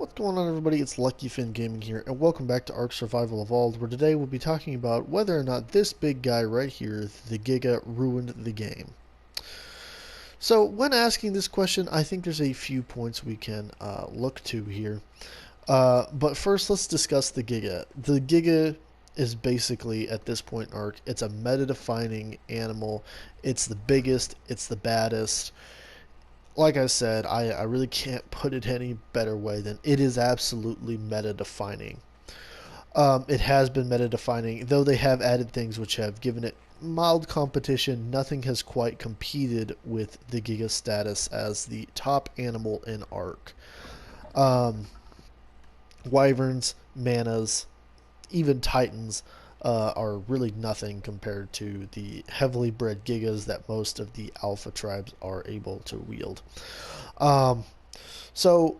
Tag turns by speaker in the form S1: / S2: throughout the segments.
S1: What's going on, everybody? It's Lucky Finn Gaming here, and welcome back to Ark Survival Evolved, where today we'll be talking about whether or not this big guy right here, the Giga, ruined the game. So, when asking this question, I think there's a few points we can look to here. But first, let's discuss the Giga. The Giga is basically, at this point in Ark, it's a meta-defining animal. It's the biggest, it's the baddest. Like I said, I really can't put it any better way than it is absolutely meta defining. It has been meta defining, though they have added things which have given it mild competition. Nothing has quite competed with the Giga status as the top animal in Ark. Um, Wyverns, Manas, even Titans are really nothing compared to the heavily bred Gigas that most of the Alpha tribes are able to wield. Um, so,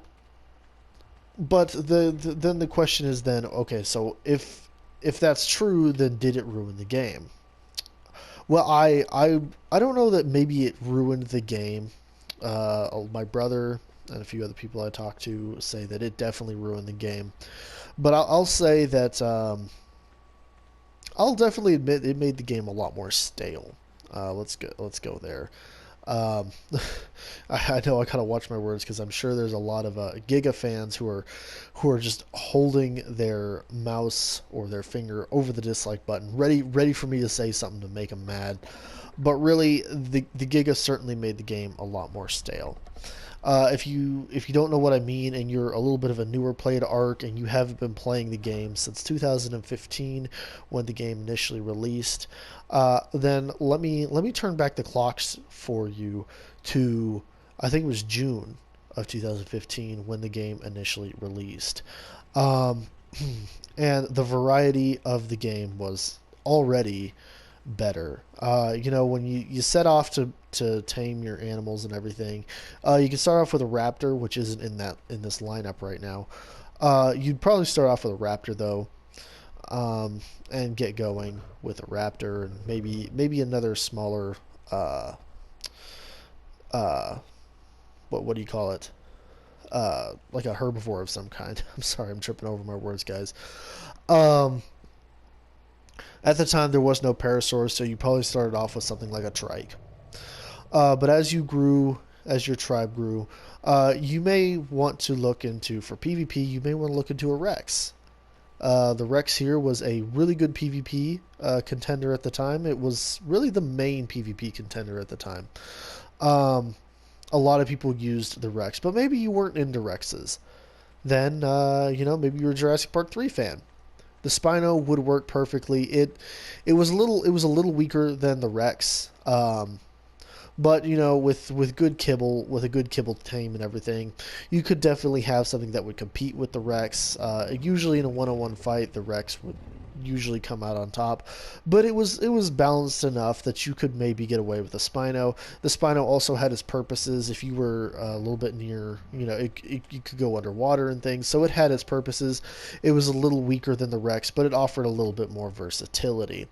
S1: but then the question is then, okay, so if that's true, then did it ruin the game? Well, I don't know that maybe it ruined the game. My brother and a few other people I talked to say that it definitely ruined the game. But I'll say that I'll definitely admit it made the game a lot more stale. Let's go there. Um, I know I kind of watch my words because I'm sure there's a lot of Giga fans who are just holding their mouse or their finger over the dislike button, ready for me to say something to make them mad. But really, the Giga certainly made the game a lot more stale. If you don't know what I mean, and you're a little bit of a newer player to Ark, and you haven't been playing the game since 2015 when the game initially released, then let me turn back the clocks for you to, I think it was June of 2015 when the game initially released, um, and the variety of the game was already better. When you set off to tame your animals and everything, you can start off with a raptor, which isn't in this lineup right now. You'd probably start off with a raptor though, and get going with a raptor and maybe another smaller uh, what do you call it? Like a herbivore of some kind. I'm sorry, I'm tripping over my words, guys. Um, at the time, there was no parasaurs, so you probably started off with something like a trike. But as your tribe grew, you may want to look into, for PvP, you may want to look into a Rex. The Rex here was a really good PvP contender at the time. It was really the main PvP contender at the time. Um, a lot of people used the Rex, but maybe you weren't into Rexes. Then, maybe you were a Jurassic Park 3 fan. The Spino would work perfectly. It was a little weaker than the Rex. But with good kibble, with a good kibble tame and everything, you could definitely have something that would compete with the Rex. Usually in a one-on-one fight, the Rex would usually come out on top, but it was balanced enough that you could maybe get away with the Spino. The Spino also had its purposes. If you were a little bit near, you could go underwater and things, so it had its purposes. It was a little weaker than the Rex, but it offered a little bit more versatility.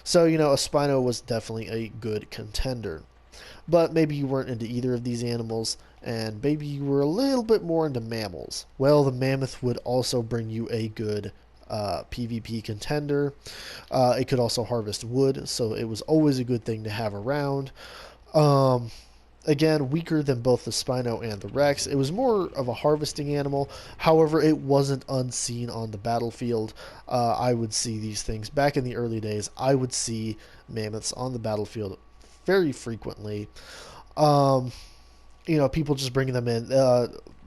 S1: So a Spino was definitely a good contender. But maybe you weren't into either of these animals, and maybe you were a little bit more into mammals. Well, the mammoth would also bring you a good PvP contender. It could also harvest wood, so it was always a good thing to have around. Um, Again, weaker than both the Spino and the Rex. It was more of a harvesting animal. However, it wasn't unseen on the battlefield. I would see these things back in the early days. I would see mammoths on the battlefield very frequently. Um, People just bringing them in.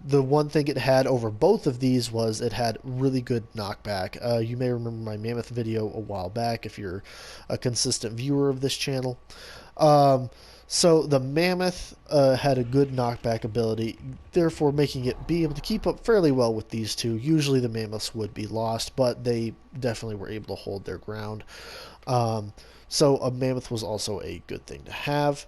S1: The one thing it had over both of these was it had really good knockback. You may remember my mammoth video a while back if you're a consistent viewer of this channel. So the mammoth had a good knockback ability, therefore making it be able to keep up fairly well with these two. Usually the mammoths would be lost, but they definitely were able to hold their ground. So a mammoth was also a good thing to have.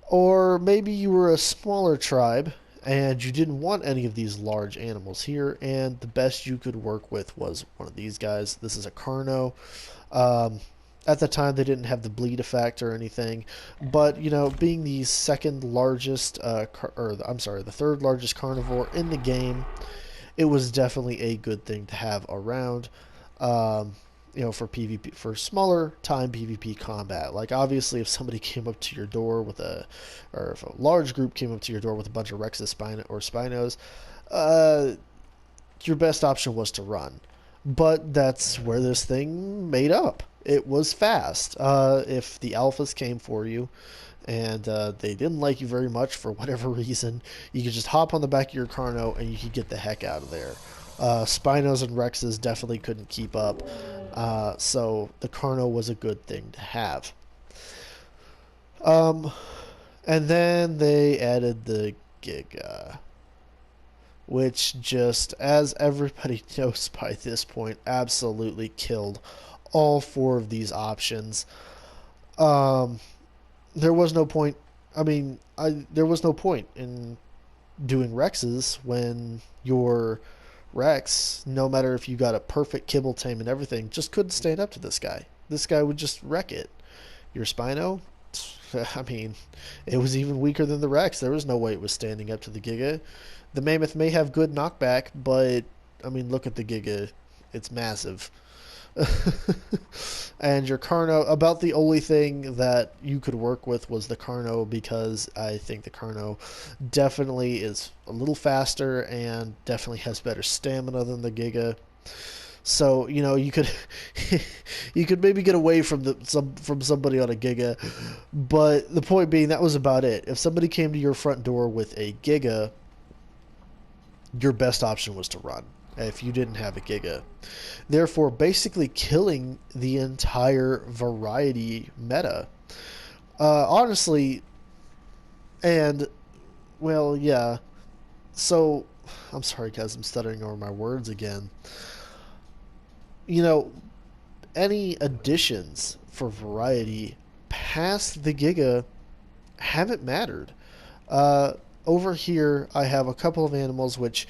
S1: Or maybe you were a smaller tribe and you didn't want any of these large animals here, and the best you could work with was one of these guys. This is a Carno. At the time, they didn't have the bleed effect or anything, but being the second largest, the third largest carnivore in the game, it was definitely a good thing to have around. Um, for PvP, for smaller time PvP combat. Like obviously, if somebody came up to your door with or if a large group came up to your door with a bunch of Rexes or Spinos, uh, your best option was to run. But that's where this thing made up. It was fast. If the alphas came for you and they didn't like you very much for whatever reason, you could just hop on the back of your Carno and you could get the heck out of there. Spinos and Rexes definitely couldn't keep up, so the Carno was a good thing to have. Um, and then they added the Giga, which just, as everybody knows by this point, absolutely killed all four of these options. Um, there was no point. I mean, there was no point in doing Rexes when your Rex, no matter if you got a perfect kibble tame and everything, just couldn't stand up to this guy. This guy would just wreck it. Your Spino, I mean, it was even weaker than the Rex. There was no way it was standing up to the Giga. The Mammoth may have good knockback, but I mean, look at the Giga. It's massive. And your Carno, about the only thing that you could work with was the Carno, because I think the Carno definitely is a little faster and definitely has better stamina than the Giga. So you could you could maybe get away from from somebody on a Giga, but the point being that was about it. If somebody came to your front door with a Giga, your best option was to run if you didn't have a Giga. Therefore, basically killing the entire variety meta. Honestly, and, well, yeah. So, I'm sorry guys, I'm stuttering over my words again. Any additions for variety past the Giga haven't mattered. Over here, I have a couple of animals which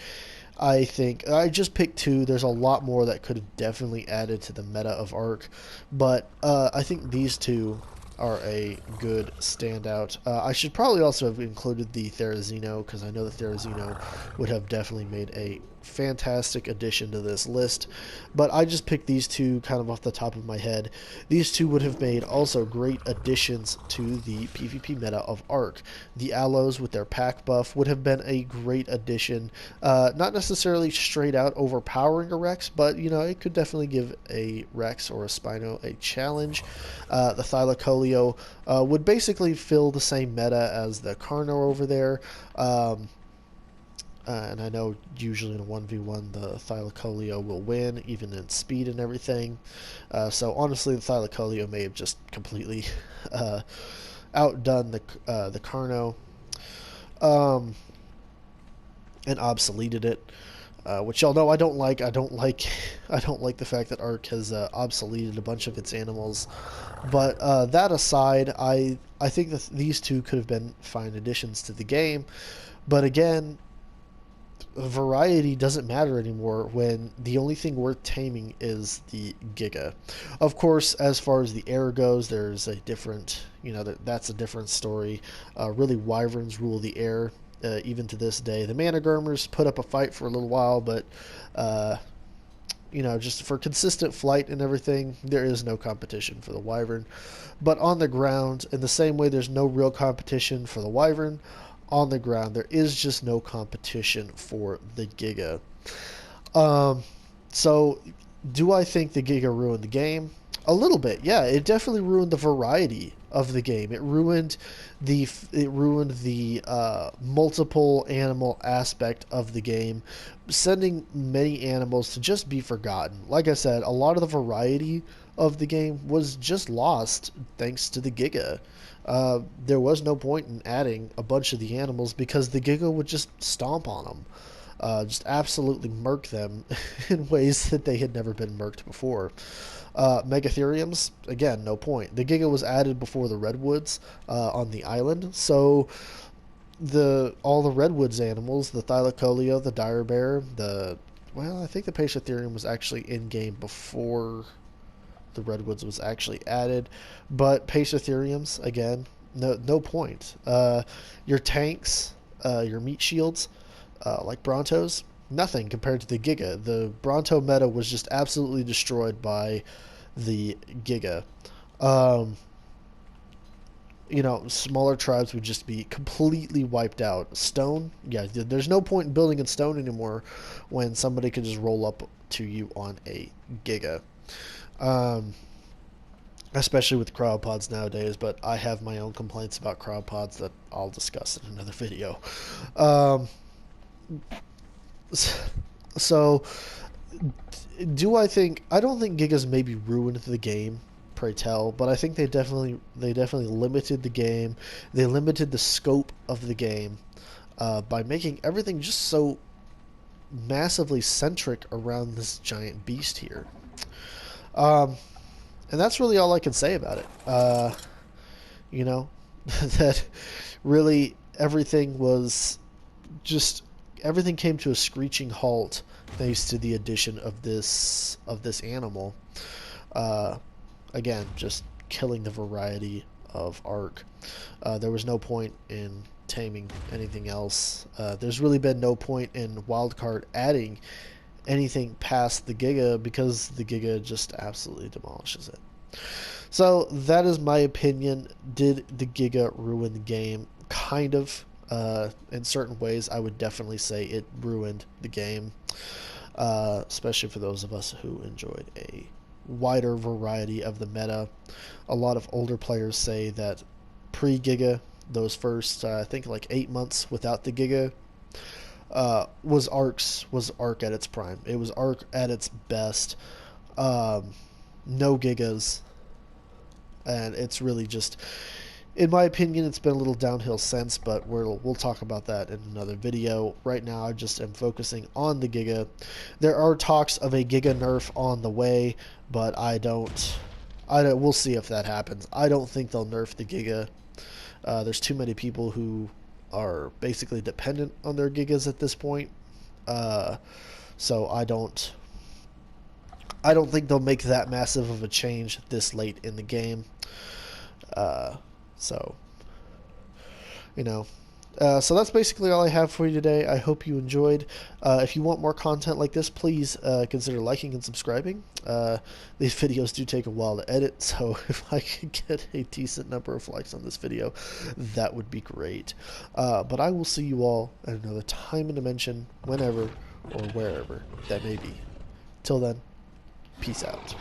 S1: I think I just picked two. There's a lot more that could have definitely added to the meta of Ark, but I think these two are a good standout. I should probably also have included the Therizino, because I know the Therizino would have definitely made a fantastic addition to this list, but I just picked these two kind of off the top of my head. These two would have made also great additions to the PvP meta of Ark. The Aloes with their pack buff would have been a great addition, not necessarily straight out overpowering a Rex, but it could definitely give a Rex or a Spino a challenge. The Thylacoleo would basically fill the same meta as the Carno over there. And I know usually in a 1v1 the Thylacoleo will win, even in speed and everything. So honestly, the Thylacoleo may have just completely outdone the Carno, and obsoleted it. Which y'all know I don't like. I don't like the fact that Ark has obsoleted a bunch of its animals. But that aside, I think that these two could have been fine additions to the game. But again, variety doesn't matter anymore when the only thing worth taming is the Giga. Of course, as far as the air goes, there's a different, that's a different story. Really, wyverns rule the air, even to this day. The Mana Gurmers put up a fight for a little while, but just for consistent flight and everything, there is no competition for the wyvern. But on the ground, in the same way there's no real competition for the wyvern, on the ground there is just no competition for the Giga. So do I think the Giga ruined the game? A little bit, yeah. It definitely ruined the variety of the game. It ruined the multiple animal aspect of the game, sending many animals to just be forgotten. Like I said, a lot of the variety of the game was just lost thanks to the Giga. There was no point in adding a bunch of the animals because the Giga would just stomp on them. Just absolutely murk them in ways that they had never been murked before. Megatheriums, again, no point. The Giga was added before the Redwoods on the island, so all the Redwoods animals, the Thylacoleo, the Dire Bear, I think the Pashotherium was actually in-game before the Redwoods was actually added, but Pashotheriums, again, no point. Your tanks, your meat shields, like Brontos, nothing compared to the Giga. The Bronto meta was just absolutely destroyed by the Giga. Um, smaller tribes would just be completely wiped out. Stone, yeah, there's no point in building in stone anymore when somebody could just roll up to you on a Giga. Um, Especially with cryopods nowadays, but I have my own complaints about cryopods that I'll discuss in another video. Um, so, I don't think Gigas maybe ruined the game, pray tell, but I think they definitely limited the game. They limited the scope of the game by making everything just so massively centric around this giant beast here. Um, and that's really all I can say about it. You know, that really everything came to a screeching halt thanks to the addition of this animal. Uh, Again, just killing the variety of Ark. There was no point in taming anything else. There's really been no point in Wildcard adding anything past the Giga because the Giga just absolutely demolishes it. So that is my opinion. Did the Giga ruin the game? Kind of. In certain ways, I would definitely say it ruined the game, especially for those of us who enjoyed a wider variety of the meta. A lot of older players say that pre-Giga, those first, I think like 8 months without the Giga, was Ark at its prime. It was Ark at its best. No Gigas, and it's really just, in my opinion, it's been a little downhill since, but we'll talk about that in another video. Right now, I just am focusing on the Giga. There are talks of a Giga nerf on the way, but we'll see if that happens. I don't think they'll nerf the Giga. There's too many people who are basically dependent on their Gigas at this point. So I don't think they'll make that massive of a change this late in the game. So, so that's basically all I have for you today. I hope you enjoyed. If you want more content like this, please consider liking and subscribing. These videos do take a while to edit, so if I could get a decent number of likes on this video, that would be great. But I will see you all at another time and dimension, whenever or wherever that may be. Till then, peace out.